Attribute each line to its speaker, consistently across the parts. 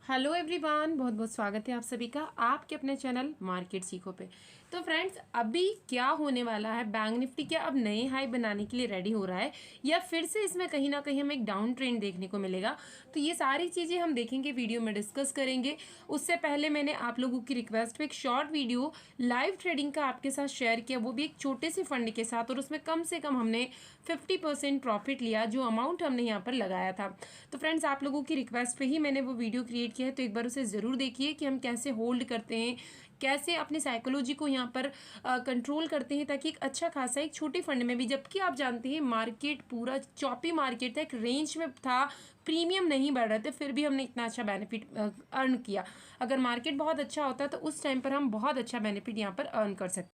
Speaker 1: Hello everyone, बहुत बहुत स्वागत है आप सभी का आपके अपने चैनल मार्केट सीखो पे। तो फ्रेंड्स, अभी क्या होने वाला है, बैंक निफ्टी क्या अब नए हाई बनाने के लिए रेडी हो रहा है या फिर से इसमें कहीं ना कहीं हमें एक डाउन ट्रेंड देखने को मिलेगा। तो ये सारी चीज़ें हम देखेंगे, वीडियो में डिस्कस करेंगे। उससे पहले मैंने आप लोगों की रिक्वेस्ट पे एक शॉर्ट वीडियो लाइव ट्रेडिंग का आपके साथ शेयर किया, वो भी एक छोटे से फंड के साथ, और उसमें कम से कम हमने 50% प्रॉफिट लिया, जो अमाउंट हमने यहाँ पर लगाया था। तो फ्रेंड्स, आप लोगों की रिक्वेस्ट पे ही मैंने वो वीडियो क्रिएट किया है, तो एक बार उसे ज़रूर देखिए कि हम कैसे होल्ड करते हैं, कैसे अपनी साइकोलॉजी को यहाँ पर कंट्रोल करते हैं, ताकि एक अच्छा खासा एक छोटे फंड में भी, जबकि आप जानते हैं मार्केट पूरा चॉपी मार्केट था, एक रेंज में था, प्रीमियम नहीं बढ़ रहे थे, फिर भी हमने इतना अच्छा बेनिफिट अर्न किया। अगर मार्केट बहुत अच्छा होता तो उस टाइम पर हम बहुत अच्छा बेनिफिट यहाँ पर अर्न कर सकते।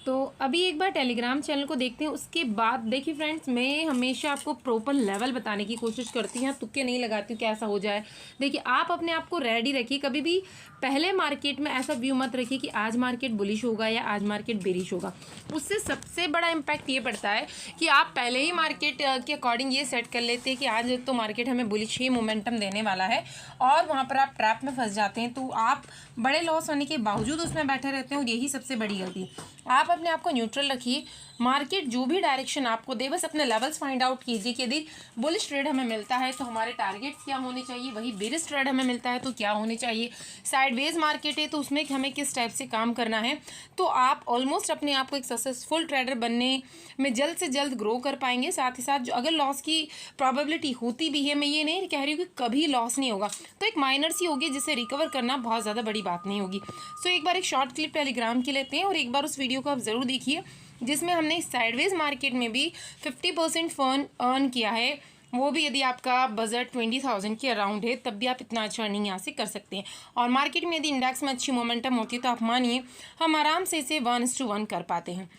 Speaker 1: तो अभी एक बार टेलीग्राम चैनल को देखते हैं, उसके बाद देखिए फ्रेंड्स, मैं हमेशा आपको प्रॉपर लेवल बताने की कोशिश करती हूँ, तुक्के नहीं लगाती हूँ कैसा हो जाए। देखिए, आप अपने आप को रेडी रखिए, कभी भी पहले मार्केट में ऐसा व्यू मत रखिए कि आज मार्केट बुलिश होगा या आज मार्केट बेरिश होगा। उससे सबसे बड़ा इम्पैक्ट ये पड़ता है कि आप पहले ही मार्केट के अकॉर्डिंग ये सेट कर लेते हैं कि आज तो मार्केट हमें बुलिश ही मोमेंटम देने वाला है, और वहाँ पर आप ट्रैप में फंस जाते हैं, तो आप बड़े लॉस होने के बावजूद उसमें बैठे रहते हैं, और यही सबसे बड़ी गलती। आप अपने आप को न्यूट्रल रखिए, मार्केट जो भी डायरेक्शन आपको दे, बस अपने लेवल्स फाइंड आउट कीजिए कि यदि बुलिश ट्रेड हमें मिलता है तो हमारे टारगेट्स क्या होने चाहिए, वही बेरिश ट्रेड हमें मिलता है तो क्या होने चाहिए, साइडवेज मार्केट है तो उसमें हमें किस टाइप से काम करना है। तो आप ऑलमोस्ट अपने आप को एक सक्सेसफुल ट्रेडर बनने में जल्द से जल्द ग्रो कर पाएंगे। साथ ही साथ जो अगर लॉस की प्रॉबिलिटी होती भी है, मैं ये नहीं कह रही हूँ कि कभी लॉस नहीं होगा, तो एक माइनर सी होगी जिसे रिकवर करना बहुत ज़्यादा बड़ी बात नहीं होगी। सो एक बार एक शॉर्ट क्लिप टेलीग्राम की लेते हैं, और एक बार उस वीडियो को आप ज़रूर देखिए जिसमें हमने साइडवेज मार्केट में भी 50% फर्न अर्न किया है, वो भी यदि आपका बजट 20,000 के अराउंड है, तब भी आप इतना अच्छा अर्निंग यहाँ से कर सकते हैं। और मार्केट में यदि इंडेक्स में अच्छी मोमेंटम होती है तो आप मानिए हम आराम से इसे 1:1 कर पाते हैं।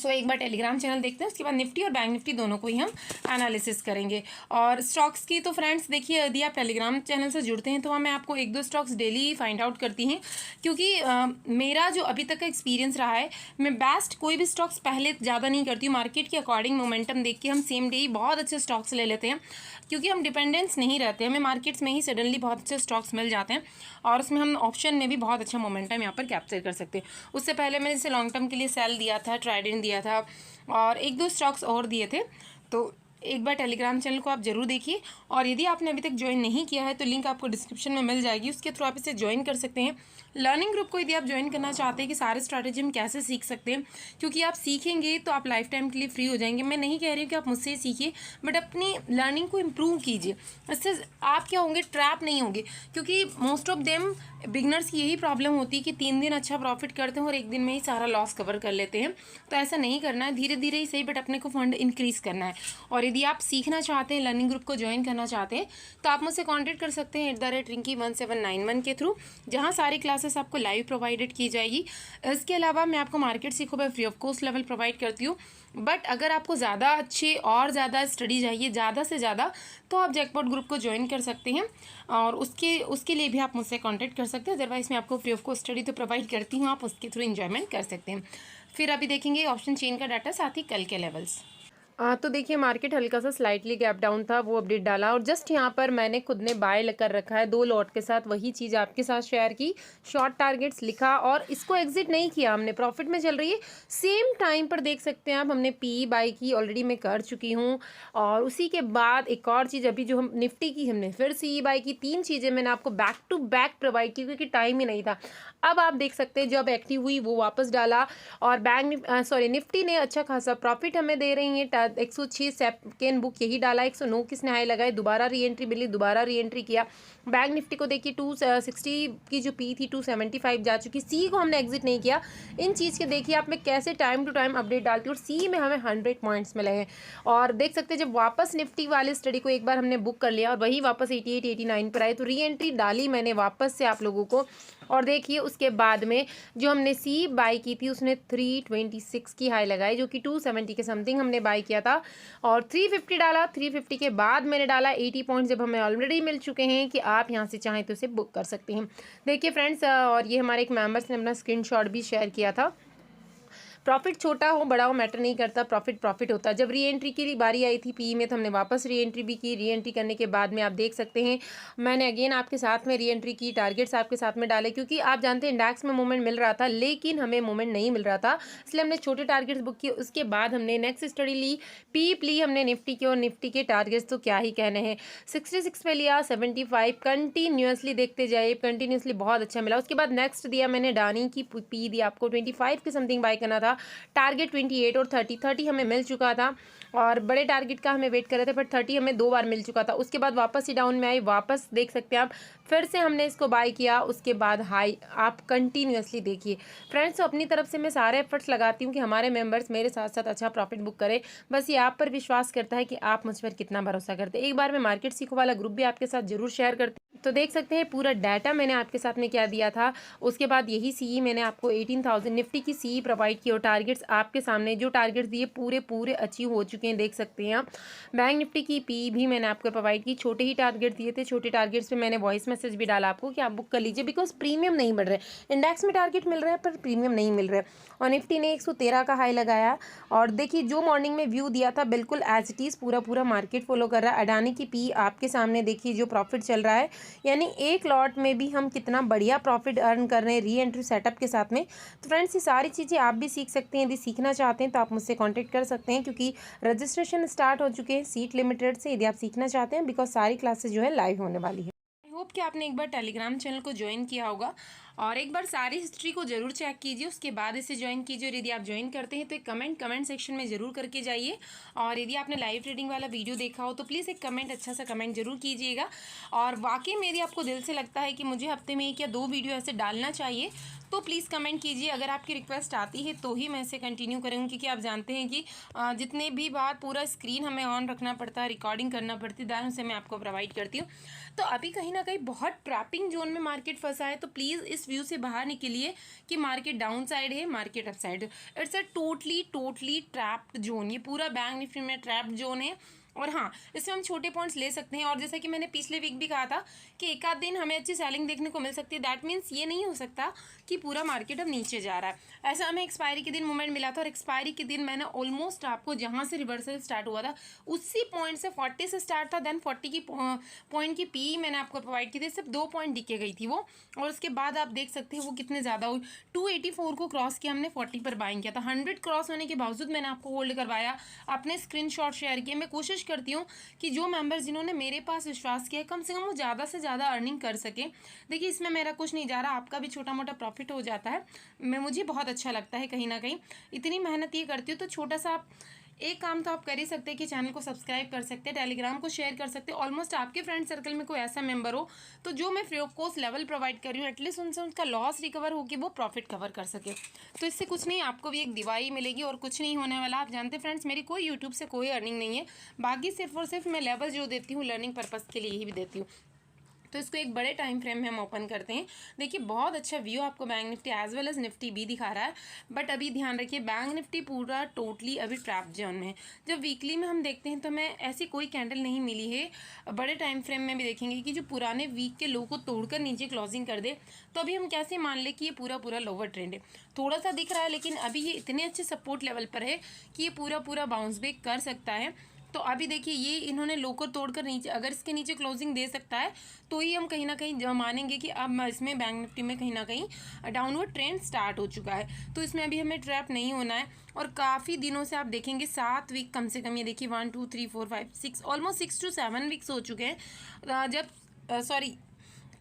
Speaker 1: एक बार टेलीग्राम चैनल देखते हैं, उसके बाद निफ्टी और बैंक निफ्टी दोनों को ही हम एनालिसिस करेंगे। और स्टॉक्स की तो फ्रेंड्स देखिए, यदि आप टेलीग्राम चैनल से जुड़ते हैं तो वहाँ मैं आपको 1-2 स्टॉक्स डेली फाइंड आउट करती हैं, क्योंकि मेरा जो अभी तक का एक्सपीरियंस रहा है, मैं बेस्ट कोई भी स्टॉक्स पहले ज़्यादा नहीं करती हूँ, मार्केट के अकॉर्डिंग मोमेंटम देख के हम सेम डे ही बहुत अच्छे स्टॉक्स ले लेते हैं, क्योंकि हम डिपेंडेंस नहीं रहते, हमें मार्केट्स में ही सडनली बहुत अच्छे स्टॉक्स मिल जाते हैं, और उसमें हम ऑप्शन में भी बहुत अच्छा मोमेंटम यहाँ पर कैप्चर कर सकते हैं। उससे पहले मैंने जैसे लॉन्ग टर्म के लिए सेल दिया था, ट्राइडेंट दिया था, और 1-2 स्टॉक्स और दिए थे। तो एक बार टेलीग्राम चैनल को आप जरूर देखिए, और यदि आपने अभी तक ज्वाइन नहीं किया है तो लिंक आपको डिस्क्रिप्शन में मिल जाएगी, उसके थ्रू आप इसे ज्वाइन कर सकते हैं। लर्निंग ग्रुप को यदि आप ज्वाइन करना चाहते हैं कि सारे स्ट्रैटेजी हम कैसे सीख सकते हैं, क्योंकि आप सीखेंगे तो आप लाइफ टाइम के लिए फ्री हो जाएंगे। मैं नहीं कह रही हूँ कि आप मुझसे ही सीखिए, बट अपनी लर्निंग को इम्प्रूव कीजिए, इससे आप क्या होंगे, ट्रैप नहीं होंगे। क्योंकि मोस्ट ऑफ देम बिगनर्स की यही प्रॉब्लम होती है कि 3 दिन अच्छा प्रॉफिट करते हैं और 1 दिन में ही सारा लॉस कवर कर लेते हैं। तो ऐसा नहीं करना है, धीरे धीरे ही सही, बट अपने को फंड इंक्रीज करना है। और यदि आप सीखना चाहते हैं, लर्निंग ग्रुप को ज्वाइन करना चाहते हैं, तो आप मुझसे कॉन्टैक्ट कर सकते हैं @rinky1791 के थ्रू, जहाँ सारी क्लासेस आपको लाइव प्रोवाइडेड की जाएगी। इसके अलावा मैं आपको मार्केट सीखो पे free of cost level provide करती हूँ, बट अगर आपको ज़्यादा अच्छे और ज़्यादा स्टडी चाहिए, ज़्यादा से ज़्यादा, तो आप जैकपॉट ग्रुप को ज्वाइन कर सकते हैं, और उसके लिए भी आप मुझसे कांटेक्ट कर सकते हैं। अदरवाइज़ मैं आपको फ्री ऑफ कॉस्ट स्टडी तो प्रोवाइड करती हूँ, आप उसके थ्रू एंजॉयमेंट कर सकते हैं। फिर अभी देखेंगे ऑप्शन चेन का डाटा, साथ ही कल के लेवल्स। तो देखिए, मार्केट हल्का सा स्लाइटली गैप डाउन था, वो अपडेट डाला, और जस्ट यहाँ पर मैंने खुद ने बाय कर रखा है 2 लॉट के साथ, वही चीज़ आपके साथ शेयर की, शॉर्ट टारगेट्स लिखा, और इसको एग्जिट नहीं किया हमने, प्रॉफिट में चल रही है। सेम टाइम पर देख सकते हैं आप, हमने पी बाय की ऑलरेडी मैं कर चुकी हूँ, और उसी के बाद एक और चीज़ अभी जो हम निफ्टी की, हमने फिर सी बाय की, 3 चीज़ें मैंने आपको बैक टू बैक प्रोवाइड की, क्योंकि टाइम ही नहीं था। अब आप देख सकते हैं जब एक्टिव हुई वो वापस डाला, और निफ्टी ने अच्छा खासा प्रॉफिट हमें दे रही है, 106 सेकेंड बुक यही डाला, 109 किसने हाई लगाए, दोबारा री एंट्री मिली, दोबारा री एंट्री किया। बैंक निफ्टी को देखिए 260 की जो पी थी 275 जा चुकी, सी को हमने एग्जिट नहीं किया। इन चीज़ के देखिए आप, मैं कैसे टाइम टू टाइम अपडेट डालती हूँ, और सी में हमें 100 पॉइंट्स मिले हैं। और देख सकते हैं जब वापस निफ्टी वाले स्टडी को एक बार हमने बुक कर लिया और वही वापस 88 89 पर आए, तो री एंट्री डाली मैंने वापस से आप लोगों को। और देखिए उसके बाद में जो हमने सी बाई की थी, उसने 326 की हाई लगाई, जो कि 270 के समथिंग हमने बाई किया था, और 350 डाला। 350 के बाद मैंने डाला 80 पॉइंट्स, जब हमें ऑलरेडी मिल चुके हैं, कि आप यहाँ से चाहें तो इसे बुक कर सकते हैं। देखिए फ्रेंड्स, और ये हमारे एक मेंबर्स ने अपना स्क्रीनशॉट भी शेयर किया था। प्रॉफिट छोटा हो बड़ा हो मैटर नहीं करता, प्रॉफिट होता है। जब री एंट्री की बारी आई थी पी में तो हमने वापस री एंट्री भी की। री एंट्री करने के बाद में आप देख सकते हैं मैंने अगेन आपके साथ में री एंट्री की, टारगेट्स आपके साथ में डाले, क्योंकि आप जानते हैं इंडेक्स में मूवमेंट मिल रहा था लेकिन हमें मूवमेंट नहीं मिल रहा था, इसलिए हमने छोटे टारगेट्स बुक किए। उसके बाद हमने नेक्स्ट स्टडी ली, पीप ली हमने निफ्टी की, और निफ्टी के टारगेट्स तो क्या ही कहने हैं, 66 पे लिया, 75 कंटिन्यूसली देखते जाइए, कंटिन्यूसली बहुत अच्छा मिला। उसके बाद नेक्स्ट दिया मैंने डानी की पी दी आपको, 25 के समथिंग बाय करना था, टारगेट 28 और 30 हमें मिल चुका था, और बड़े टारगेट का हमें वेट कर रहे थे, बट 30 हमें 2 बार मिल चुका था। उसके बाद वापस ही डाउन में आई, वापस देख सकते हैं आप, फिर से हमने इसको बाय किया, उसके बाद हाई आप कंटिन्यूसली देखिए फ्रेंड्स। तो अपनी तरफ से मैं सारे एफर्ट्स लगाती हूँ कि हमारे मेंबर्स मेरे साथ साथ अच्छा प्रॉफिट बुक करें, बस ये आप पर विश्वास करता है कि आप मुझ पर कितना भरोसा करते हैं। एक बार मैं मार्केट सीखो वाला ग्रुप भी आपके साथ जरूर शेयर करती हूँ, तो देख सकते हैं पूरा डाटा मैंने आपके साथ में क्या दिया था। उसके बाद यही सीई मैंने आपको 18,000 निफ्टी की सीई प्रोवाइड की, और टारगेट्स आपके सामने जो टारगेट्स दिए पूरे अचीव हो चुके हैं, देख सकते हैं आप। बैंक निफ्टी की पी भी मैंने आपको प्रोवाइड की, छोटे ही टारगेट दिए थे, छोटे टारगेट्स पे मैंने वॉइस मैसेज भी डाला आपको कि आप बुक कर लीजिए, बिकॉज प्रीमियम नहीं मिल रहे, इंडेक्स में टारगेट मिल रहा है पर प्रीमियम नहीं मिल रहा है। और निफ्टी ने 113 का हाई लगाया, और देखिए जो मॉर्निंग में व्यू दिया था बिल्कुल एज इट इज़ पूरा मार्केट फॉलो कर रहा है। अडानी की पी आपके सामने देखिए जो प्रॉफिट चल रहा है, यानी एक लॉट में भी हम कितना बढ़िया प्रॉफिट अर्न कर रहे हैं री एंट्री सेटअप के साथ में। तो फ्रेंड्स ये सारी चीज़ें आप भी सीख सकते हैं, यदि सीखना चाहते हैं तो आप मुझसे कांटेक्ट कर सकते हैं, क्योंकि रजिस्ट्रेशन स्टार्ट हो चुके हैं सीट लिमिटेड से, यदि आप सीखना चाहते हैं, बिकॉज सारी क्लासेज जो है लाइव होने वाली है। आई होप कि आपने एक बार टेलीग्राम चैनल को ज्वाइन किया होगा, और एक बार सारी हिस्ट्री को जरूर चेक कीजिए, उसके बाद इसे ज्वाइन कीजिए। और यदि आप ज्वाइन करते हैं तो एक कमेंट सेक्शन में जरूर करके जाइए, और यदि आपने लाइव ट्रेडिंग वाला वीडियो देखा हो तो प्लीज़ एक कमेंट, अच्छा सा कमेंट जरूर कीजिएगा। और वाकई में यदि आपको दिल से लगता है कि मुझे हफ्ते में 1 या 2 वीडियो ऐसे डालना चाहिए तो प्लीज़ कमेंट कीजिए। अगर आपकी रिक्वेस्ट आती है तो ही मैं इसे कंटिन्यू करूँगी, क्योंकि आप जानते हैं कि जितने भी बार पूरा स्क्रीन हमें ऑन रखना पड़ता है, रिकॉर्डिंग करना पड़ती है, दैन उसे मैं आपको प्रोवाइड करती हूँ। तो अभी कहीं ना कहीं बहुत ट्रैपिंग जोन में मार्केट फंसा है, तो प्लीज़ इस व्यू से बाहर निकलिए कि मार्केट डाउन साइड है, मार्केट अप साइड है। It's a totally trapped zone, ये पूरा बैंक निफ्टी में ट्रैप्ड जोन है। और हाँ, इसमें हम छोटे पॉइंट्स ले सकते हैं, और जैसा कि मैंने पिछले वीक भी कहा था कि एक आध दिन हमें अच्छी सेलिंग देखने को मिल सकती है। दैट मीन्स ये नहीं हो सकता कि पूरा मार्केट अब नीचे जा रहा है। ऐसा हमें एक्सपायरी के दिन मूवमेंट मिला था, और एक्सपायरी के दिन मैंने ऑलमोस्ट आपको जहाँ से रिवर्सल स्टार्ट हुआ था उसी पॉइंट से 40 से स्टार्ट था, देन 40 की पॉइंट की पी मैंने आपको प्रोवाइड की थी, सिर्फ 2 पॉइंट दिखे गई थी वो, और उसके बाद आप देख सकते हैं वो कितने ज़्यादा हुई। 284 को क्रॉस किया, हमने 40 पर बाइंग किया था। 100 क्रॉस होने के बावजूद मैंने आपको होल्ड करवाया, अपने स्क्रीनशॉट शेयर किए। मैं कोशिश करती हूँ कि जो मेंबर्स जिन्होंने मेरे पास विश्वास किया कम से कम वो ज़्यादा से ज़्यादा अर्निंग कर सके। देखिए इसमें मेरा कुछ नहीं जा रहा, आपका भी छोटा मोटा प्रॉफिट हो जाता है, मुझे बहुत अच्छा लगता है। कहीं ना कहीं इतनी मेहनत ये करती हूँ, तो छोटा सा आप एक काम तो आप कर ही सकते हैं कि चैनल को सब्सक्राइब कर सकते हैं, टेलीग्राम को शेयर कर सकते हैं। ऑलमोस्ट आपके फ्रेंड सर्कल में कोई ऐसा मेंबर हो तो जो मैं free of cost level provide कर रही हूँ, एटलीस्ट उनसे उनका लॉस रिकवर हो कि वो प्रॉफिट कवर कर सके। तो इससे कुछ नहीं, आपको भी एक दिवाई मिलेगी और कुछ नहीं होने वाला। आप जानते हैं फ्रेंड्स, मेरी कोई यूट्यूब से कोई अर्निंग नहीं है, बाकी सिर्फ और सिर्फ मैं लेवल जो देती हूँ लर्निंग पर्पज़ के लिए ही भी देती हूँ। तो इसको एक बड़े टाइम फ्रेम में हम ओपन करते हैं। देखिए बहुत अच्छा व्यू आपको bank Nifty as well as Nifty भी दिखा रहा है, बट अभी ध्यान रखिए बैंक निफ्टी पूरा टोटली अभी ट्रैप जोन में है। जब वीकली में हम देखते हैं तो हमें ऐसी कोई कैंडल नहीं मिली है। बड़े टाइम फ्रेम में भी देखेंगे कि जो पुराने वीक के लो को तोड़कर नीचे क्लोजिंग कर दे, तो अभी हम कैसे मान ले कि ये पूरा लोअर ट्रेंड है। थोड़ा सा दिख रहा है, लेकिन अभी ये इतने अच्छे सपोर्ट लेवल पर है कि ये पूरा बाउंस बैक कर सकता है। तो अभी देखिए ये इन्होंने लो को तोड़कर नीचे, अगर इसके नीचे क्लोजिंग दे सकता है तो ही हम कहीं ना कहीं मानेंगे कि अब इसमें बैंक निफ्टी में कहीं ना कहीं डाउनवर्ड ट्रेंड स्टार्ट हो चुका है। तो इसमें अभी हमें ट्रैप नहीं होना है। और काफ़ी दिनों से आप देखेंगे 7 वीक कम से कम, ये देखिए 1 2 3 4 5 6 ऑलमोस्ट 6 to 7 वीक्स हो चुके हैं।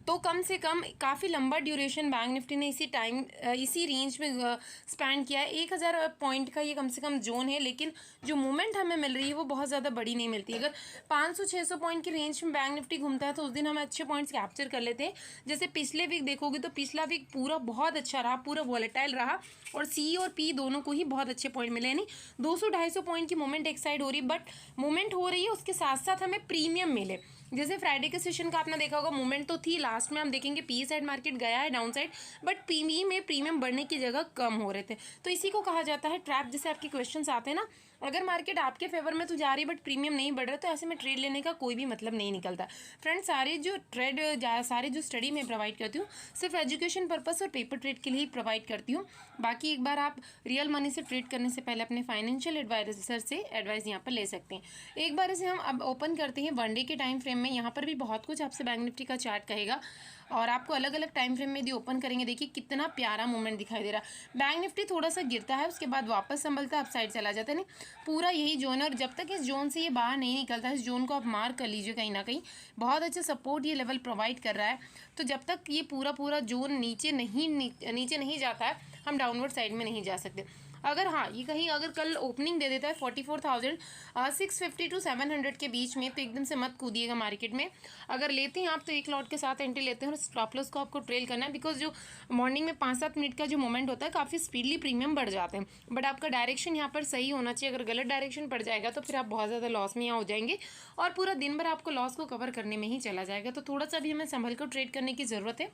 Speaker 1: तो कम से कम काफ़ी लंबा ड्यूरेशन बैंक निफ्टी ने इसी रेंज में स्पेंड किया है। 1000 पॉइंट का ये कम से कम जोन है, लेकिन जो मूवमेंट हमें मिल रही है वो बहुत ज़्यादा बड़ी नहीं मिलती। अगर 500-600 पॉइंट की रेंज में बैंक निफ्टी घूमता है तो उस दिन हम अच्छे पॉइंट्स कैप्चर कर लेते हैं। जैसे पिछले वीक देखोगे तो पिछला वीक पूरा बहुत अच्छा रहा, पूरा वॉलेटाइल रहा, और सी और पी दोनों को ही बहुत अच्छे पॉइंट मिले। यानी 200-250 पॉइंट की मूवमेंट एक साइड हो रही, बट मूवमेंट हो रही है उसके साथ साथ हमें प्रीमियम मिले। जैसे फ्राइडे के सेशन का आपने देखा होगा, मूवमेंट तो थी, लास्ट में हम देखेंगे पी साइड मार्केट गया है डाउन साइड, बट पी में प्रीमियम बढ़ने की जगह कम हो रहे थे। तो इसी को कहा जाता है ट्रैप। जैसे आपके क्वेश्चंस आते हैं ना, अगर मार्केट आपके फेवर में तो जा रही है बट प्रीमियम नहीं बढ़ रहा, तो ऐसे में ट्रेड लेने का कोई भी मतलब नहीं निकलता। फ्रेंड्स, सारे जो स्टडी मैं प्रोवाइड करती हूँ सिर्फ एजुकेशन पर्पस और पेपर ट्रेड के लिए ही प्रोवाइड करती हूँ। बाकी एक बार आप रियल मनी से ट्रेड करने से पहले अपने फाइनेंशियल एडवाइजर से एडवाइस यहाँ पर ले सकते हैं। एक बार इसे हम अब ओपन करते हैं वन डे के टाइम फ्रेम में। यहाँ पर भी बहुत कुछ आपसे बैंक निफ्टी का चार्ट कहेगा और आपको अलग अलग टाइम फ्रेम में यदि ओपन करेंगे, देखिए कितना प्यारा मूवमेंट दिखाई दे रहा है। बैंक निफ्टी थोड़ा सा गिरता है, उसके बाद वापस संभलता है, अप साइड चला जाता है। नहीं, पूरा यही जोन है और जब तक इस जोन से ये बाहर नहीं निकलता, इस जोन को आप मार्क कर लीजिए कहीं ना कहीं, बहुत अच्छा सपोर्ट ये लेवल प्रोवाइड कर रहा है। तो जब तक ये पूरा जोन नीचे नहीं जाता है, हम डाउनवर्ड साइड में नहीं जा सकते। अगर हाँ, ये कहीं अगर कल ओपनिंग दे देता है 44,650 टू 700 के बीच में, तो एकदम से मत कूदिएगा मार्केट में। अगर लेते हैं आप तो एक लॉट के साथ एंट्री लेते हैं और स्टॉप लॉस को आपको ट्रेल करना है, बिकॉज जो मॉर्निंग में 5-7 मिनट का जो मोमेंट होता है काफ़ी स्पीडली प्रीमियम बढ़ जाते हैं, बट आपका डायरेक्शन यहाँ पर सही होना चाहिए। अगर गलत डायरेक्शन पड़ जाएगा तो फिर आप बहुत ज़्यादा लॉस में यहाँ हो जाएंगे और पूरा दिन भर आपको लॉस को कवर करने में ही चला जाएगा। तो थोड़ा सा भी हमें संभल कर ट्रेड करने की ज़रूरत है।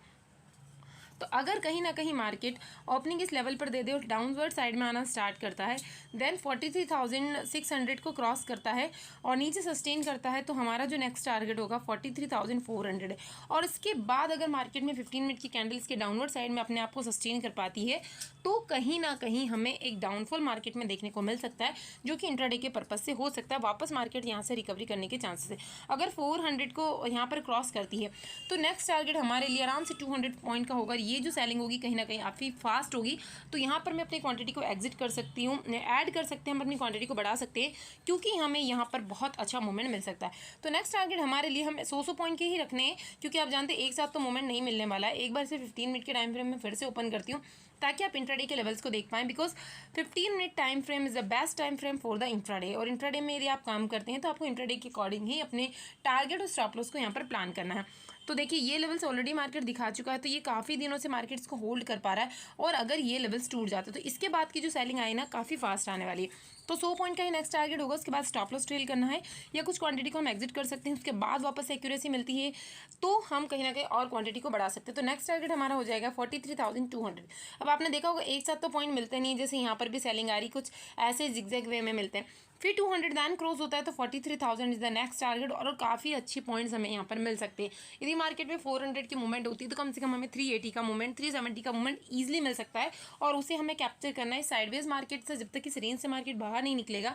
Speaker 1: तो अगर कहीं ना कहीं मार्केट ओपनिंग इस लेवल पर दे दे और डाउनवर्ड साइड में आना स्टार्ट करता है, देन 43,600 को क्रॉस करता है और नीचे सस्टेन करता है, तो हमारा जो नेक्स्ट टारगेट होगा 43,400 है। और इसके बाद अगर मार्केट में 15 मिनट की कैंडल्स के डाउनवर्ड साइड में अपने आप को सस्टेन कर पाती है, तो कहीं ना कहीं हमें एक डाउनफॉल मार्केट में देखने को मिल सकता है, जो कि इंट्राडे के पर्पज से हो सकता है। वापस मार्केट यहाँ से रिकवरी करने के चांसेस है। अगर 400 को यहाँ पर क्रॉस करती है तो नेक्स्ट टारगेट हमारे लिए आराम से 200 पॉइंट का होगा। ये जो सेलिंग होगी कहीं ना कहीं काफ़ी फास्ट होगी, तो यहाँ पर मैं अपनी क्वांटिटी को एग्जिट कर सकती हूँ, ऐड कर सकते हैं, हम अपनी क्वांटिटी को बढ़ा सकते हैं, क्योंकि हमें यहाँ पर बहुत अच्छा मूवमेंट मिल सकता है। तो नेक्स्ट टारगेट हमारे लिए हमें 100 पॉइंट के ही रखने हैं, क्योंकि आप जानते हैं एक साथ तो मूवमेंट नहीं मिलने वाला है। एक बार से 15 मिनट के टाइम फ्रेम में फिर से ओपन करती हूँ ताकि आप इंट्राडे के लेवल्स को देख पाएं, because 15 minute time frame is the best time frame for the intraday. और इंट्राडे में यदि आप काम करते हैं तो आपको इंट्राडे के अकॉर्डिंग ही अपने टारगेट और स्टॉप लॉस को यहाँ पर प्लान करना है। तो देखिए ये लेवल्स ऑलरेडी मार्केट दिखा चुका है, तो ये काफ़ी दिनों से मार्केट्स को होल्ड कर पा रहा है। और अगर ये लेवल्स टूट जाते तो इसके बाद की जो सेलिंग आई ना काफ़ी फास्ट आने वाली है। तो 100 पॉइंट का ही नेक्स्ट टारगेट होगा, उसके बाद स्टॉप लॉस ट्रेल करना है या कुछ क्वांटिटी को हम एग्जिट कर सकते हैं। उसके बाद वापस एक्यूरेसी मिलती है तो हम कहीं ना कहीं और क्वांटिटी को बढ़ा सकते हैं। तो नेक्स्ट टारगेट हमारा हो जाएगा 43,200। अब आपने देखा होगा एक साथ तो पॉइंट मिलते नहीं, जैसे यहाँ पर भी सेलिंग आ रही, कुछ ऐसे जिगजैग वे में मिलते हैं, फिर 200 दैन क्रॉस होता है, तो 43,000 इज द नेक्स्ट टारगेट। और काफ़ी अच्छी पॉइंट्स हमें यहाँ पर मिल सकते हैं। यदि मार्केट में 400 की मूवमेंट होती है तो कम से कम हमें 380 का मूवमेंट, 370 का मूवमेंट ईजिली मिल सकता है, और उसे हमें कैप्चर करना है साइडवेज मार्केट से। जब तक इस रेंज से मार्केट बाहर नहीं निकलेगा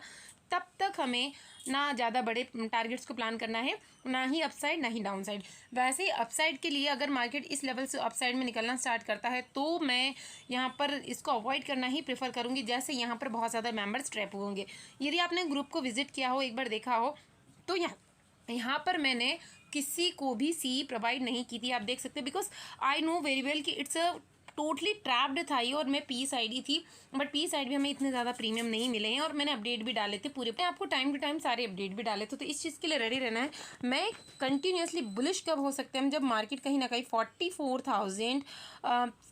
Speaker 1: तब तक हमें ना ज़्यादा बड़े टारगेट्स को प्लान करना है, ना ही अपसाइड ना ही डाउन साइड। वैसे ही अपसाइड के लिए अगर मार्केट इस लेवल से अपसाइड में निकलना स्टार्ट करता है तो मैं यहाँ पर इसको अवॉइड करना ही प्रेफर करूँगी, जैसे यहाँ पर बहुत ज़्यादा मेंबर्स ट्रैप होंगे। यदि आपने ग्रुप को विजिट किया हो, एक बार देखा हो, तो यहाँ पर मैंने किसी को भी सी प्रोवाइड नहीं की थी, आप देख सकते हैं, because I know very well कि इट्स अ टोटली ट्रैप्ड था ये, और मैं पी साइड ही थी, बट पी साइड भी हमें इतने ज़्यादा प्रीमियम नहीं मिले हैं। और मैंने अपडेट भी डाले थे पूरे, आपको टाइम टू टाइम सारे अपडेट भी डाले थे, तो इस चीज़ के लिए रेडी रहना है। मैं कंटिन्यूसली बुलिश कब हो सकते हैं हम, जब मार्केट कहीं ना कहीं 44,000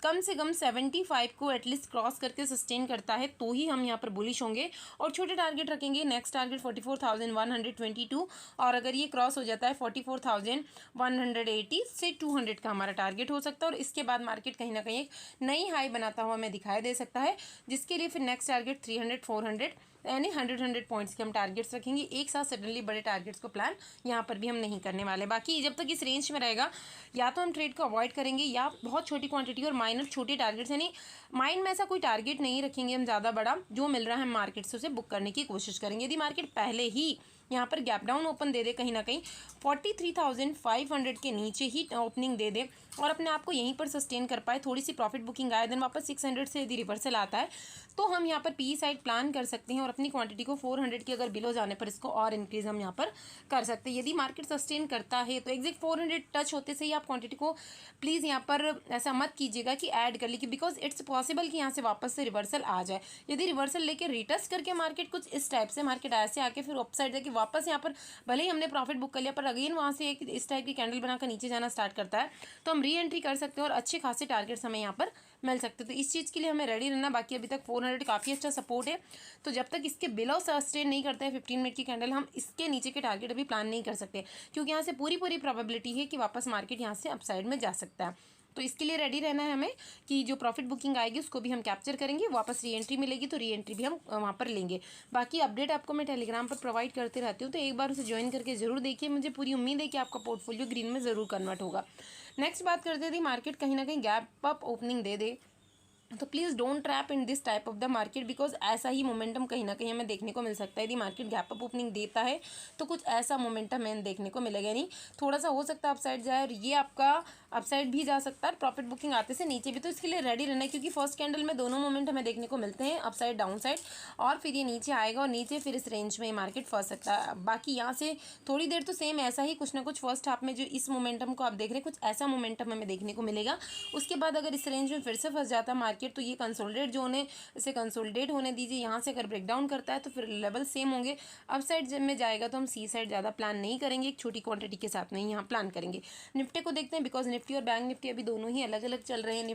Speaker 1: कम से कम 75 को एटलीस्ट क्रॉस करके सस्टेन करता है, तो ही हम यहाँ पर बुलिश होंगे। और छोटे टारगेट रखेंगे, नेक्स्ट टारगेट 44,122, और अगर ये क्रॉस हो जाता है 44,180 से 200 का हमारा टारगेट हो सकता है। और इसके बाद मार्केट कहीं ना कहीं एक नई हाई बनाता हुआ हमें दिखाई दे सकता है, जिसके लिए फिर नेक्स्ट टारगेट 300, 400 यानी 100 पॉइंट्स के हम टारगेट्स रखेंगे। एक साथ सडनली बड़े टारगेट्स को प्लान यहाँ पर भी हम नहीं करने वाले। बाकी जब तक इस रेंज में रहेगा, या तो हम ट्रेड को अवॉइड करेंगे या बहुत छोटी क्वांटिटी और माइनर छोटे टारगेट्स, यानी माइंड में ऐसा कोई टारगेट नहीं रखेंगे हम ज़्यादा बड़ा, जो मिल रहा है मार्केट से उसे बुक करने की कोशिश करेंगे। यदि मार्केट पहले ही यहाँ पर गैप डाउन ओपन दे दे, कहीं ना कहीं 43,500 के नीचे ही ओपनिंग दे दे और अपने आप को यहीं पर सस्टेन कर पाए, थोड़ी सी प्रॉफिट बुकिंग आए, देन वापस 600 से यदि रिवर्सल आता है, तो हम यहाँ पर पी साइड प्लान कर सकते हैं और अपनी क्वांटिटी को 400 की अगर बिलो जाने पर इसको और इंक्रीज हम यहाँ पर कर सकते हैं। यदि मार्केट सस्टेन करता है तो एग्जैक्ट 400 टच होते से ही आप क्वांटिटी को प्लीज़ यहाँ पर ऐसा मत कीजिएगा कि ऐड कर लीजिए, बिकॉज इट्स पॉसिबल कि यहाँ से वापस से रिवर्सल आ जाए। यदि रिवर्सल लेके रिटर्स करके मार्केट कुछ इस टाइप से मार्केट ऐसे आके फिर अपसाइड जाके वापस यहाँ पर भले ही हमने प्रॉफिट बुक कर लिया, पर अगेन वहाँ से एक इस टाइप की कैंडल बनाकर नीचे जाना स्टार्ट करता है, तो हम री एंट्री कर सकते हैं और अच्छे खासे टारगेट्स हमें यहाँ पर मिल सकते हैं। तो इस चीज़ के लिए हमें रेडी रहना। बाकी अभी तक 400 काफ़ी अच्छा सपोर्ट है, तो जब तक इसके बिलो सस्टेन नहीं करते हैं 15 मिनट की कैंडल, हम इसके नीचे के टारगेट अभी प्लान नहीं कर सकते, क्योंकि यहाँ से पूरी प्रोबेबिलिटी है कि वापस मार्केट यहाँ से अपसाइड में जा सकता है। तो इसके लिए रेडी रहना है हमें कि जो प्रॉफिट बुकिंग आएगी उसको भी हम कैप्चर करेंगे, वापस री एंट्री मिलेगी तो री एंट्री भी हम वहाँ पर लेंगे। बाकी अपडेट आपको मैं टेलीग्राम पर प्रोवाइड करते रहती हूँ, तो एक बार उसे ज्वाइन करके जरूर देखिए। मुझे पूरी उम्मीद है कि आपका पोर्टफोलियो ग्रीन में ज़रूर कन्वर्ट होगा। नेक्स्ट बात करते थे, मार्केट कहीं ना कहीं गैप अप ओपनिंग दे दे तो please don't trap in this type of the market, because ऐसा ही मोमेंटम कहीं ना कहीं हमें देखने को मिल सकता है। यदि मार्केट गैप अप ओपनिंग देता है तो कुछ ऐसा मोमेंटम हमें देखने को मिलेगा, नहीं थोड़ा सा हो सकता है अपसाइड जाए, और ये आपका अपसाइड भी जा सकता है प्रॉफिट बुकिंग आते से नीचे भी। तो इसके लिए रेडी रहना है, क्योंकि फर्स्ट कैंडल में दोनों मोमेंट हमें देखने को मिलते हैं, अपसाइड डाउन साइड, और फिर ये नीचे आएगा और नीचे फिर इस रेंज में मार्केट फंस सकता है। बाकी यहाँ से थोड़ी देर तो सेम ऐसा ही कुछ ना कुछ फर्स्ट हाफ में जो इस मोमेंटम को आप देख रहे हैं, कुछ ऐसा मोमेंटम हमें देखने को मिलेगा। उसके बाद अगर इस रेंज में फिर से फंस जाता है मार्केट, तो ये कंसोलिडेट जोन है, इसे कंसोलिडेट होने दीजिए। यहाँ से अगर ब्रेकडाउन करता है तो फिर लेवल सेम होंगे। अप साइड में जाएगा तो हम सी साइड ज़्यादा प्लान नहीं करेंगे, एक छोटी क्वांटिटी के साथ में यहाँ प्लान करेंगे। निफ्टी को देखते हैं, बिकॉज निफ्टी और बैंक निफ्टी अभी दोनों ही अलग अलग चल रहे हैं।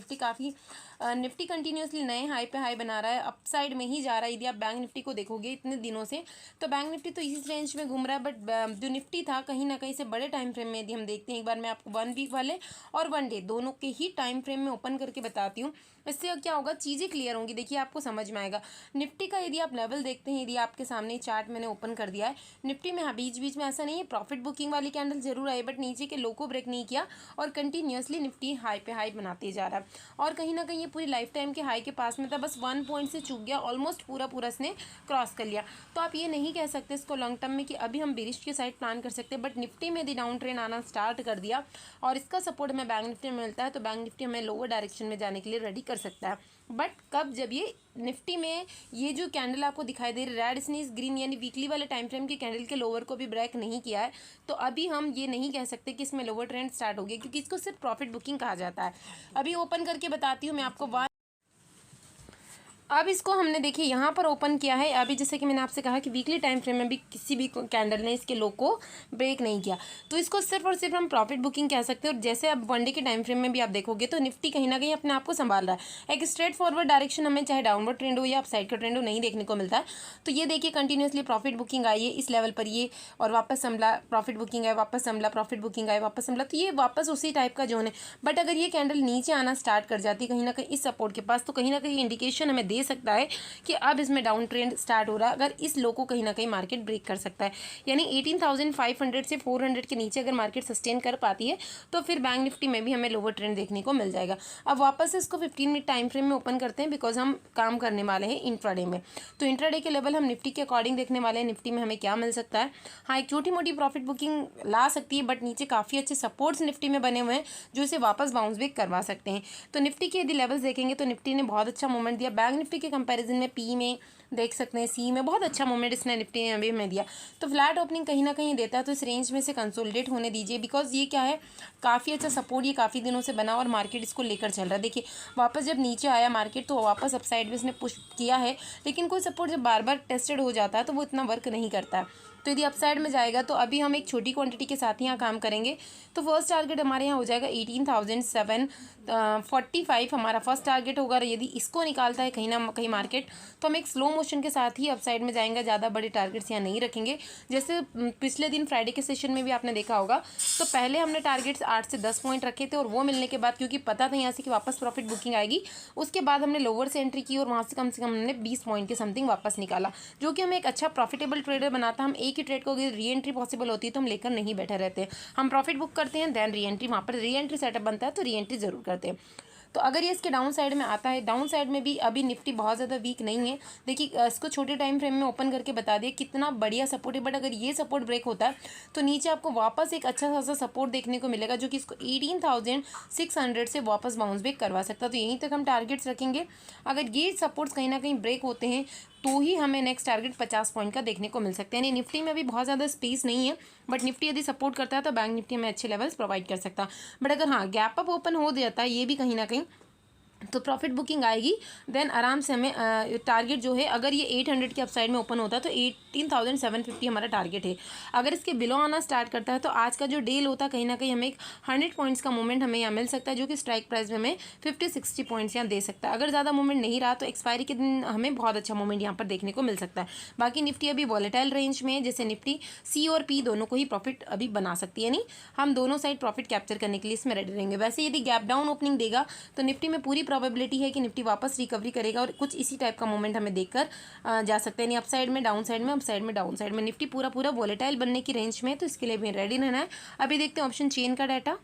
Speaker 1: निफ्टी कंटिन्यूसली नए हाई पे हाई बना रहा है, अप साइड में ही जा रहा है। यदि आप बैंक निफ्टी को देखोगे इतने दिनों से, तो बैंक निफ्टी तो इसी रेंज में घूम रहा है, बट जो निफ्टी था कहीं ना कहीं से बड़े टाइम फ्रेम में यदि हम देखते हैं, एक बार मैं आपको 1 वीक वाले और 1 डे दोनों के ही टाइम फ्रेम में ओपन करके बताती हूँ। इससे क्या होगा, चीज़ें क्लियर होंगी। देखिए आपको समझ में आएगा। निफ्टी का यदि आप लेवल देखते हैं, यदि आपके सामने चार्ट मैंने ओपन कर दिया है निफ्टी में, हाँ बीच बीच में ऐसा नहीं है, प्रॉफिट बुकिंग वाली कैंडल जरूर आई, बट नीचे के लो को ब्रेक नहीं किया और कंटिन्यूसली निफ्टी हाई पे हाई बनाते जा रहा है। और कहीं ना कहीं ये पूरी लाइफ टाइम के हाई के पास में था, बस 1 पॉइंट से चूक गया, ऑलमोस्ट पूरा इसने क्रॉस कर लिया। तो आप ये नहीं कह सकते इसको लॉन्ग टर्म में कि अभी हम बेरिश की साइड प्लान कर सकते हैं, बट निफ्टी में यदि डाउन ट्रेंड आना स्टार्ट कर दिया और इसका सपोर्ट हमें बैंक निफ्टी में मिलता है, तो बैंक निफ्टी हमें लोअर डायरेक्शन में जाने के लिए रेडी कर सकता है। बट कब, जब ये निफ्टी में ये जो कैंडल आपको दिखाई दे रही है रेड स्नीज ग्रीन, यानी वीकली वाले टाइम फ्रेम की कैंडल के लोअर को भी ब्रेक नहीं किया है, तो अभी हम ये नहीं कह सकते कि इसमें लोअर ट्रेंड स्टार्ट हो गया, क्योंकि इसको सिर्फ प्रॉफिट बुकिंग कहा जाता है। अभी ओपन करके बताती हूँ मैं आपको। अब इसको हमने देखिए यहाँ पर ओपन किया है। अभी जैसे कि मैंने आपसे कहा कि वीकली टाइम फ्रेम में भी किसी भी कैंडल ने इसके लो को ब्रेक नहीं किया, तो इसको सिर्फ और सिर्फ हम प्रॉफिट बुकिंग कह सकते हैं। और जैसे अब 1 डे के टाइम फ्रेम में भी आप देखोगे तो निफ्टी कहीं ना कहीं अपने आप को संभाल रहा है। एक स्ट्रेट फॉरवर्ड डायरेक्शन हमें चाहे डाउनवर्ड ट्रेंड हो या अपसाइड का ट्रेंड हो नहीं देखने को मिलता है। तो ये देखिए कंटिन्यूसली प्रॉफिट बुकिंग आई है इस लेवल पर, ये और वापस संभला, प्रॉफिट बुकिंग है, वापस संभला, प्रॉफिट बुकिंग आए, वापस संभला। तो ये वापस उसी टाइप का जोन है। बट अगर ये कैंडल नीचे आना स्टार्ट कर जाती है कहीं ना कहीं इस सपोर्ट के पास, तो कहीं ना कहीं इंडिकेशन हमें दे सकता है कि अब इसमें डाउन ट्रेंड स्टार्ट हो रहा है। अगर इस लो को कहीं ना कहीं मार्केट ब्रेक कर सकता है, यानी 18,500 से 400 के नीचे अगर मार्केट सस्टेन कर पाती है, तो फिर बैंक निफ्टी में भी हमें लोअर ट्रेंड देखने को मिल जाएगा। अब वापस इसको 15 मिनट टाइम फ्रेम में ओपन करते हैं, बिकॉज हम काम करने वाले हैं इंट्राडे में। तो इंट्राडे के लेवल हम निफ्टी के अकॉर्डिंग देखने वाले हैं, निफ्टी में हमें क्या मिल सकता है। हाँ, एक छोटी मोटी प्रॉफिट बुकिंग ला सकती है, बट नीचे काफ़ी अच्छे सपोर्ट्स निफ्टी में बने हुए हैं जो इसे वापस बाउंस बैक करवा सकते हैं। तो निफ्टी के यदि लेवल्स देखेंगे तो निफ्टी ने बहुत अच्छा मूवमेंट दिया। बैंक निफ्टी के कंपैरिजन में पी में देख सकते हैं, सी में बहुत अच्छा मूवमेंट इसने निफ्टी ने अभी हमें दिया। तो फ्लैट ओपनिंग कहीं ना कहीं देता है, तो इस रेंज में से कंसोलिडेट होने दीजिए, बिकॉज ये क्या है, काफ़ी अच्छा सपोर्ट ये काफ़ी दिनों से बना और मार्केट इसको लेकर चल रहा है। देखिए वापस जब नीचे आया मार्केट तो वापस अपसाइड में इसने पुश किया है, लेकिन कोई सपोर्ट जब बार बार टेस्टेड हो जाता है तो वो इतना वर्क नहीं करता है। तो यदि अपसाइड में जाएगा तो अभी हम एक छोटी क्वांटिटी के साथ ही यहाँ काम करेंगे। तो फर्स्ट टारगेट हमारे यहाँ हो जाएगा 18,745 हमारा फर्स्ट टारगेट होगा। यदि इसको निकालता है कहीं ना कहीं मार्केट, तो हम एक स्लो मोशन के साथ ही अपसाइड में जाएंगे, ज़्यादा बड़े टारगेट्स यहाँ नहीं रखेंगे। जैसे पिछले दिन फ्राइडे के सेशन में भी आपने देखा होगा, तो पहले हमने टारगेट्स 8 से 10 पॉइंट रखे थे, और वो मिलने के बाद क्योंकि पता था यहाँ से कि वापस प्रॉफिट बुकिंग आएगी, उसके बाद हमने लोअर से एंट्री की और वहाँ से कम हमने 20 पॉइंट के समथिंग वापस निकाला, जो कि हमें एक अच्छा प्रॉफिटेबल ट्रेडर बनाता। हम एक ही ट्रेड को अगर री एंट्री पॉसिबल होती है तो हम लेकर नहीं बैठे रहते, हम प्रॉफिट बुक करते हैं, देन री एंट्री, वहाँ पर री एंट्री सेटअप बनता है तो री एंट्री जरूर करते हैं। तो अगर ये इसके डाउन साइड में आता है, डाउन साइड में भी अभी निफ्टी बहुत ज़्यादा वीक नहीं है। देखिए इसको छोटे टाइम फ्रेम में ओपन करके बता दिया कितना बढ़िया सपोर्ट है, बट अगर ये सपोर्ट ब्रेक होता है तो नीचे आपको वापस एक अच्छा खासा सपोर्ट देखने को मिलेगा, जो कि इसको 18,600 से वापस बाउंस बैक करवा सकता है। तो यहीं तक हम टारगेट्स रखेंगे। अगर ये सपोर्ट्स कहीं ना कहीं ब्रेक होते हैं तो ही हमें नेक्स्ट टारगेट 50 पॉइंट का देखने को मिल सकता है। यानी निफ्टी में भी बहुत ज़्यादा स्पेस नहीं है, बट निफ्टी यदि सपोर्ट करता है तो बैंक निफ्टी में अच्छे लेवल्स प्रोवाइड कर सकता है। बट अगर हाँ गैप अप ओपन हो जाता है, ये भी कहीं ना कहीं तो प्रॉफिट बुकिंग आएगी, देन आराम से हमें टारगेट जो है, अगर ये 800 के अपसाइड में ओपन होता है तो 18,750 हमारा टारगेट है। अगर इसके बिलो आना स्टार्ट करता है तो आज का जो डे लो होता है कहीं ना कहीं हमें एक 100 पॉइंट्स का मूवमेंट हमें यहाँ मिल सकता है, जो कि स्ट्राइक प्राइस में हमें 50-60 पॉइंट्स यहाँ दे सकता है। अगर ज़्यादा मूवमेंट नहीं रहा तो एक्सपायरी के दिन हमें बहुत अच्छा मूवमेंट यहाँ पर देखने को मिल सकता है। बाकी निफ्टी अभी वॉलेटाइल रेंज में है, जैसे निफ्टी सी और पी दोनों को ही प्रॉफिट अभी बना सकती है, नहीं हम दोनों साइड प्रॉफिट कैप्चर करने के लिए इसमें रेडी रहेंगे। वैसे यदि गैप डाउन ओपनिंग देगा तो निफ्टी में पूरी प्रोबेबिलिटी है कि निफ्टी वापस रिकवरी करेगा और कुछ इसी टाइप का मोमेंट हमें देखकर जा सकते हैं, नहीं अपसाइड में, डाउन साइड में, अपसाइड में, डाउन साइड में। निफ्टी पूरा वॉलेटाइल बनने की रेंज में है, तो इसके लिए भी रेडी रहना है। अभी देखते हैं ऑप्शन चेन का डाटा।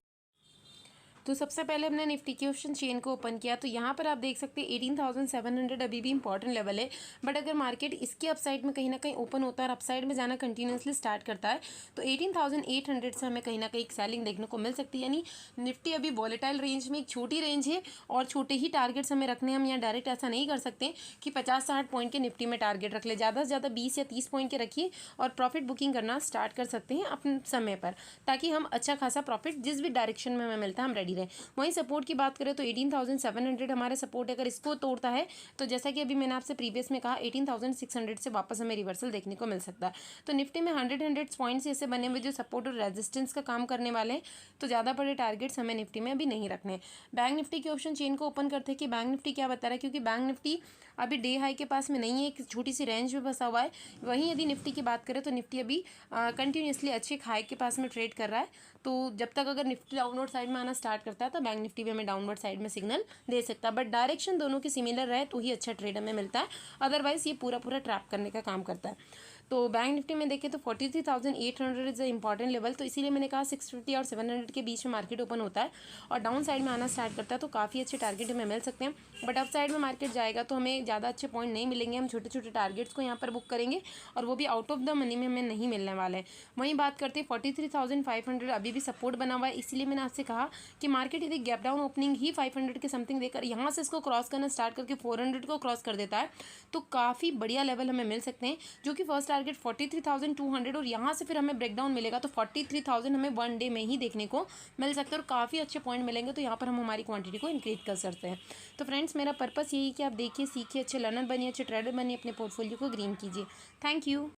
Speaker 1: तो सबसे पहले हमने निफ्टी की ऑप्शन चेन को ओपन किया, तो यहाँ पर आप देख सकते हैं 18,700 अभी भी इंपॉर्टेंट लेवल है। बट अगर मार्केट इसके अपसाइड में कहीं ना कहीं ओपन होता है और अपसाइड में जाना कंटिन्यूसली स्टार्ट करता है तो 18,800 से हमें कहीं ना कहीं एक सेलिंग देखने को मिल सकती है। यानी निफ्टी अभी वॉलेटाइल रेंज में एक छोटी रेंज है और छोटे ही टारगेट्स हमें रखने हैं। हम यहाँ डायरेक्ट ऐसा नहीं कर सकते कि 50-60 पॉइंट के निफ्टी में टारगेट रख ले, ज़्यादा से ज़्यादा 20 या 30 पॉइंट के रखिए और प्रॉफिट बुकिंग करना स्टार्ट कर सकते हैं अपने समय पर, ताकि हम अच्छा खासा प्रॉफिट जिस भी डायरेक्शन में हमें मिलता है हम रेडी रहे। वहीं सपोर्ट की बात करें तो 18,700 हमारा सपोर्ट है। अगर इसको तोड़ता है तो जैसा कि अभी मैंने आपसे प्रीवियस में कहा 18,600 से वापस हमें रिवर्सल देखने को मिल सकता है। तो निफ्टी में 100 पॉइंट्स ऐसे बने हुए जो सपोर्ट और रेजिस्टेंस का काम करने वाले हैं, तो ज़्यादा बड़े टारगेट्स हमें निफ्टी में अभी नहीं रखने। बैंक निफ्टी की ऑप्शन चेन को ओपन करते हैं कि बैंक निफ्टी क्या बता रहा है, क्योंकि बैंक निफ्टी अभी डे हाई के पास में नहीं है, एक छोटी सी रेंज में फंसा हुआ है। वहीं यदि निफ्टी की बात करें तो निफ्टी अभी कंटिन्यूसली अच्छे हाई के पास में ट्रेड कर रहा है। तो जब तक अगर निफ्टी डाउनवर्ड साइड में आना स्टार्ट करता है तो बैंक निफ्टी भी हमें डाउनवर्ड साइड में सिग्नल दे सकता है। बट डायरेक्शन दोनों की सिमिलर रहे तो ही अच्छा ट्रेड हमें मिलता है, अदरवाइज ये पूरा ट्रैप करने का काम करता है। तो बैंक निफ्टी में देखें तो 43,800 इज अ इंपॉर्टेंट लेवल, तो इसीलिए मैंने कहा 650 और 700 के बीच में मार्केट ओपन होता है और डाउन साइड में आना स्टार्ट करता है तो काफ़ी अच्छे टारगेट हमें मिल सकते हैं। बट अप साइड में मार्केट जाएगा तो हमें ज़्यादा अच्छे पॉइंट नहीं मिलेंगे, हम छोटे छोटे टारगेट्स को यहाँ पर बुक करेंगे और वो भी आउट ऑफ द मनी में हमें नहीं मिलने वाले हैं। वहीं बात करते हैं 43,500 अभी भी सपोर्ट बना हुआ है, इसीलिए मैंने आपसे कहा कि मार्केट यदि गैप डाउन ओपनिंग ही 500 के समथिंग देकर यहाँ से इसको क्रॉस करना स्टार्ट करके 400 को क्रॉस कर देता है तो काफ़ी बढ़िया लेवल हमें मिल सकते हैं, जो कि फर्स्ट टारगेट 43,200 और यहाँ से फिर हमें ब्रेकडाउन मिलेगा तो 43,000 हमें वन डे में ही देखने को मिल सकता है और काफ़ी अच्छे पॉइंट मिलेंगे। तो यहाँ पर हम हमारी क्वांटिटी को इंक्रीज कर सकते हैं। तो फ्रेंड्स मेरा पर्पस यही कि आप देखिए, सीखिए, अच्छे लर्नर बनिए, अच्छे ट्रेडर बनिए, अपने पोर्टफोलियो को ग्रीन कीजिए। Thank you.